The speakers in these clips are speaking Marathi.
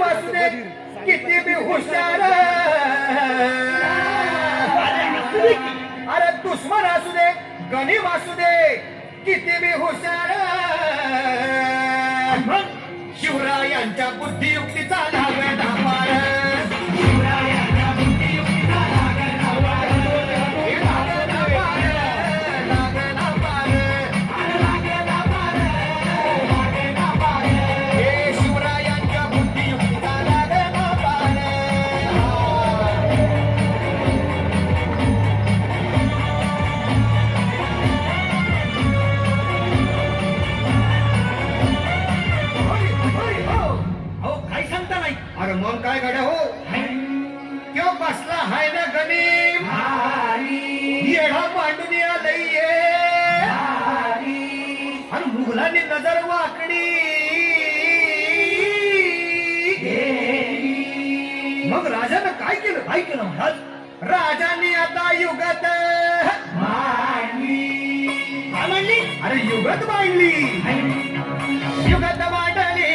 असू दे किती बी हुशार, अरे दुश्मन असू दे गणिम असू दे किती बी हुशार, शिवरायांच्या बुद्धियुक्तीचा लागला पार, शिवरायांच्या बुद्धियुक्तीचा लागला पार, लागला पार, लागला पार, लागला पार, लागला पार, हे शिवरायांच्या बुद्धियुक्तीचा लागला पार. अरे मग काय गड्या हो क्यों बसला हाय ना गणिम, येढा मांडून आलंय, आणि मुघलांनी नजर वाकडी, मग राजानं काय केलं? काय केलं महाराज? राजांनी आता युगत मांडली, अरे युगत मांडली, युगत मांडली,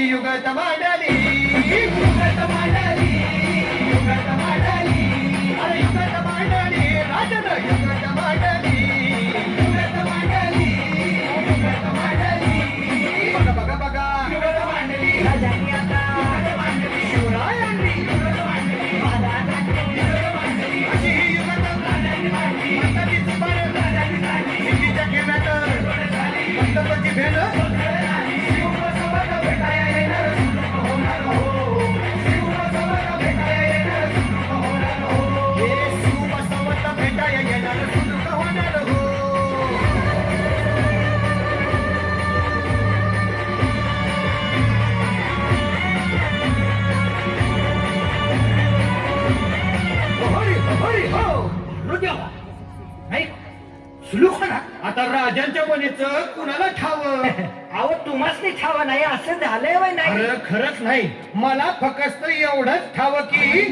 युगत मांडली, युगत मांडली, युगत मांडली, अरे युगत मांडली, राजानं युगत मांडली, युगत मांडली, युगत मांडली, बघा बघा बघा युगत मांडली, राजांनी आता युगत मांडली, शिवरायांनी युगत मांडली, महाराजांनी युगत मांडली, अशी ही युगत मांडली, माताजीची बाळ राजांनी झाली, सिद्धीच्या खेळात पंतप्रधानाची भेट आता राजांच्या मनेचं कुणाला ठाव? अहो तुम्हाच नाही ठावा नाही असं झालंय वय नाही. अरे खरंच नाही, मला फक्त एवढंच ठाव की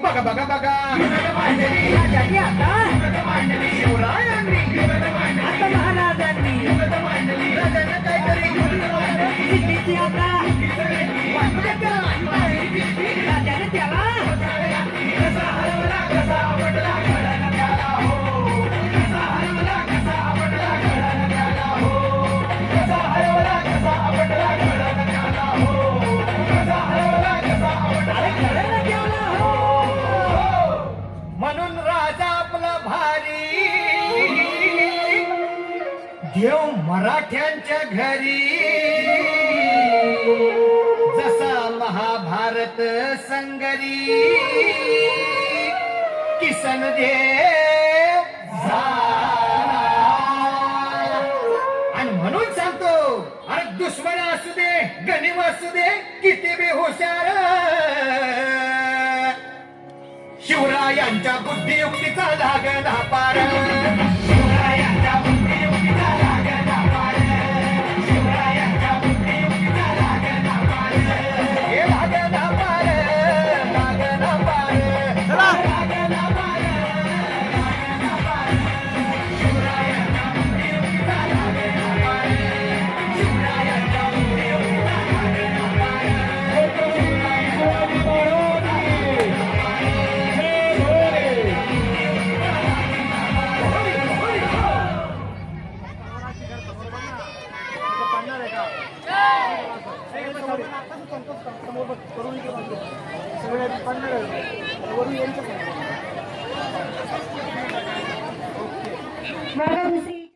बघा बघा बघा राजांनी आता शिवरायांनी आता महाराजांनी राजांना काहीतरी सिद्धीची आता राजाने त्याला म्हणून राजा आपला भारी देव मराठ्यांच्या घरी, जसा महाभारत संगरी किसन देव झाला. आणि म्हणून सांगतो, अरे दुश्मन असू दे गणिम असू दे किती बी हुशार, शिवरायांच्या बुद्धियुक्तीचा लागला पार, शिवरायांच्या बुद्धियुक्तीचा लागला पार, शिवरायांच्या बुद्धियुक्तीचा लागला पार, हे लागला पार, लागला पार, लागला पार, लागला पार, शिवरायांच्या बुद्धियुक्तीचा लागला पार, शिवरायांच्या बुद्धियुक्तीचा लागला पार, मला दुसरी